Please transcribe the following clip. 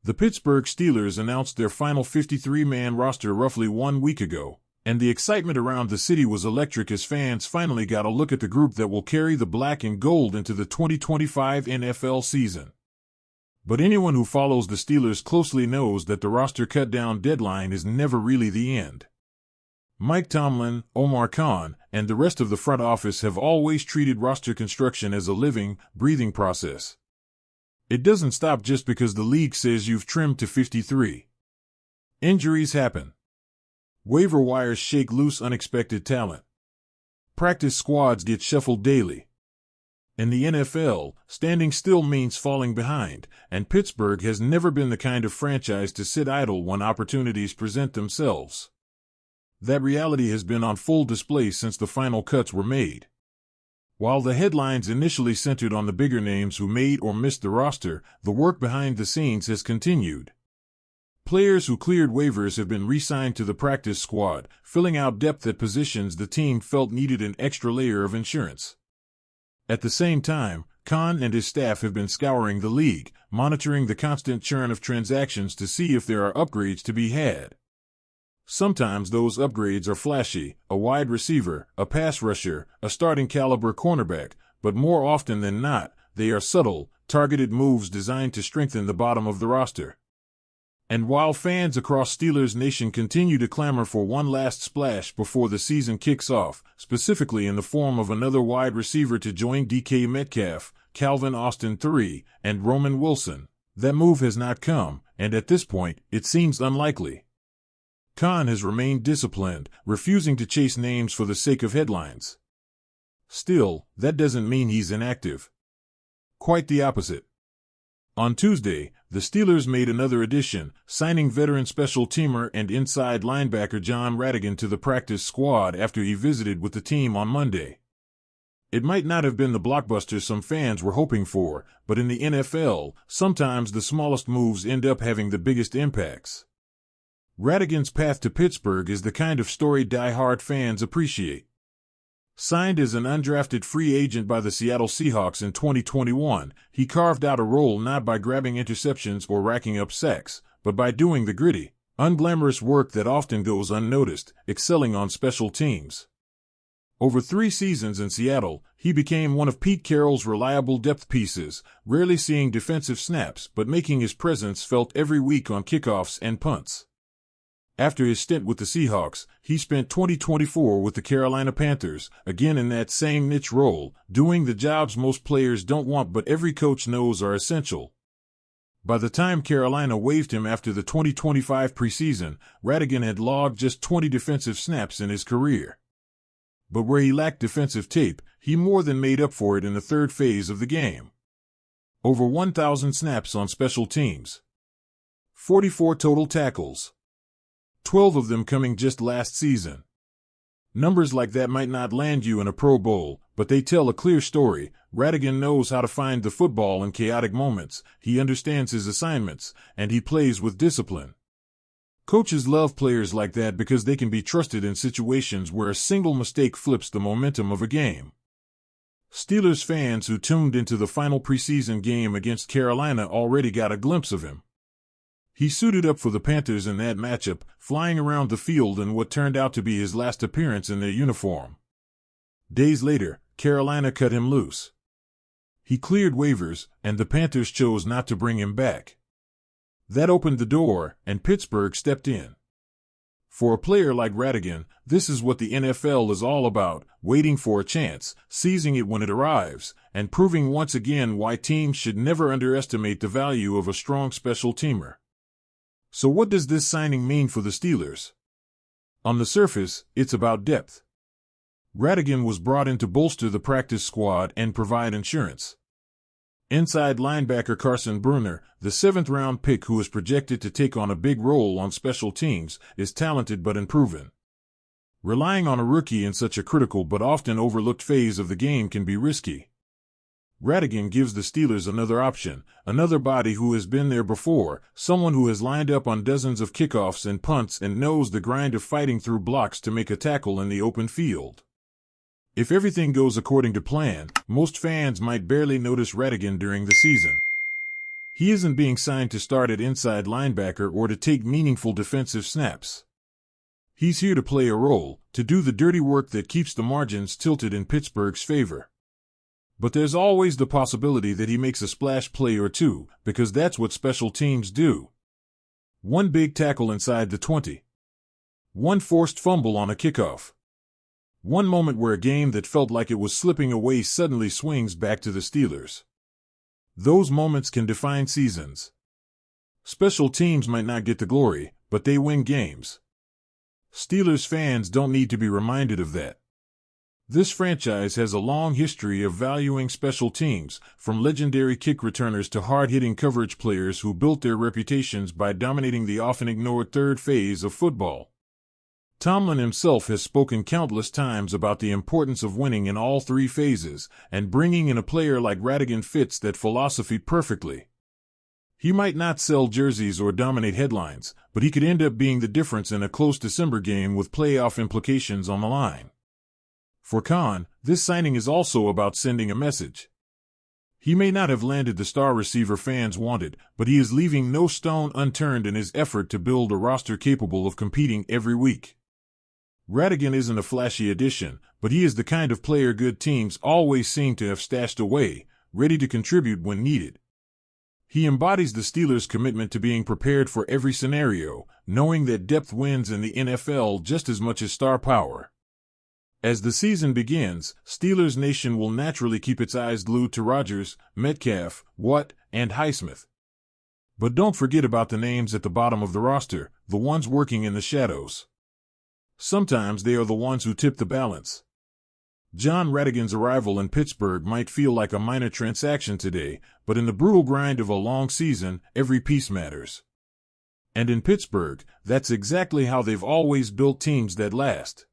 The Pittsburgh Steelers announced their final 53-man roster roughly 1 week ago, and the excitement around the city was electric as fans finally got a look at the group that will carry the black and gold into the 2025 NFL season. But anyone who follows the Steelers closely knows that the roster cut-down deadline is never really the end. Mike Tomlin, Omar Khan, and the rest of the front office have always treated roster construction as a living, breathing process. It doesn't stop just because the league says you've trimmed to 53. Injuries happen. Waiver wires shake loose unexpected talent. Practice squads get shuffled daily. In the NFL, standing still means falling behind, and Pittsburgh has never been the kind of franchise to sit idle when opportunities present themselves. That reality has been on full display since the final cuts were made. While the headlines initially centered on the bigger names who made or missed the roster, the work behind the scenes has continued. Players who cleared waivers have been re-signed to the practice squad, filling out depth at positions the team felt needed an extra layer of insurance. At the same time, Khan and his staff have been scouring the league, monitoring the constant churn of transactions to see if there are upgrades to be had. Sometimes those upgrades are flashy, a wide receiver, a pass rusher, a starting caliber cornerback, but more often than not, they are subtle, targeted moves designed to strengthen the bottom of the roster. And while fans across Steelers Nation continue to clamor for one last splash before the season kicks off, specifically in the form of another wide receiver to join DK Metcalf, Calvin Austin III, and Roman Wilson, that move has not come, and at this point, it seems unlikely. Khan has remained disciplined, refusing to chase names for the sake of headlines. Still, that doesn't mean he's inactive. Quite the opposite. On Tuesday, the Steelers made another addition, signing veteran special teamer and inside linebacker Jon Rhattigan to the practice squad after he visited with the team on Monday. It might not have been the blockbuster some fans were hoping for, but in the NFL, sometimes the smallest moves end up having the biggest impacts. Rhattigan's path to Pittsburgh is the kind of story die-hard fans appreciate. Signed as an undrafted free agent by the Seattle Seahawks in 2021, he carved out a role not by grabbing interceptions or racking up sacks, but by doing the gritty, unglamorous work that often goes unnoticed, excelling on special teams. Over 3 seasons in Seattle, he became one of Pete Carroll's reliable depth pieces, rarely seeing defensive snaps but making his presence felt every week on kickoffs and punts. After his stint with the Seahawks, he spent 2024 with the Carolina Panthers, again in that same niche role, doing the jobs most players don't want but every coach knows are essential. By the time Carolina waived him after the 2025 preseason, Rhattigan had logged just 20 defensive snaps in his career. But where he lacked defensive tape, he more than made up for it in the third phase of the game. Over 1,000 snaps on special teams. 44 total tackles. 12 of them coming just last season. Numbers like that might not land you in a Pro Bowl, but they tell a clear story. Rhattigan knows how to find the football in chaotic moments, he understands his assignments, and he plays with discipline. Coaches love players like that because they can be trusted in situations where a single mistake flips the momentum of a game. Steelers fans who tuned into the final preseason game against Carolina already got a glimpse of him. He suited up for the Panthers in that matchup, flying around the field in what turned out to be his last appearance in their uniform. Days later, Carolina cut him loose. He cleared waivers, and the Panthers chose not to bring him back. That opened the door, and Pittsburgh stepped in. For a player like Rhattigan, this is what the NFL is all about, waiting for a chance, seizing it when it arrives, and proving once again why teams should never underestimate the value of a strong special teamer. So what does this signing mean for the Steelers? On the surface, it's about depth. Rhattigan was brought in to bolster the practice squad and provide insurance. Inside linebacker Carson Brunner, the 7th-round pick who is projected to take on a big role on special teams, is talented but unproven. Relying on a rookie in such a critical but often overlooked phase of the game can be risky. Rhattigan gives the Steelers another option, another body who has been there before, someone who has lined up on dozens of kickoffs and punts and knows the grind of fighting through blocks to make a tackle in the open field. If everything goes according to plan, most fans might barely notice Rhattigan during the season. He isn't being signed to start at inside linebacker or to take meaningful defensive snaps. He's here to play a role, to do the dirty work that keeps the margins tilted in Pittsburgh's favor. But there's always the possibility that he makes a splash play or two, because that's what special teams do. One big tackle inside the 20. One forced fumble on a kickoff. One moment where a game that felt like it was slipping away suddenly swings back to the Steelers. Those moments can define seasons. Special teams might not get the glory, but they win games. Steelers fans don't need to be reminded of that. This franchise has a long history of valuing special teams, from legendary kick returners to hard-hitting coverage players who built their reputations by dominating the often-ignored third phase of football. Tomlin himself has spoken countless times about the importance of winning in all three phases, and bringing in a player like Radigan fits that philosophy perfectly. He might not sell jerseys or dominate headlines, but he could end up being the difference in a close December game with playoff implications on the line. For Khan, this signing is also about sending a message. He may not have landed the star receiver fans wanted, but he is leaving no stone unturned in his effort to build a roster capable of competing every week. Radigan isn't a flashy addition, but he is the kind of player good teams always seem to have stashed away, ready to contribute when needed. He embodies the Steelers' commitment to being prepared for every scenario, knowing that depth wins in the NFL just as much as star power. As the season begins, Steelers Nation will naturally keep its eyes glued to Rodgers, Metcalf, Watt, and Highsmith. But don't forget about the names at the bottom of the roster, the ones working in the shadows. Sometimes they are the ones who tip the balance. John Radigan's arrival in Pittsburgh might feel like a minor transaction today, but in the brutal grind of a long season, every piece matters. And in Pittsburgh, that's exactly how they've always built teams that last.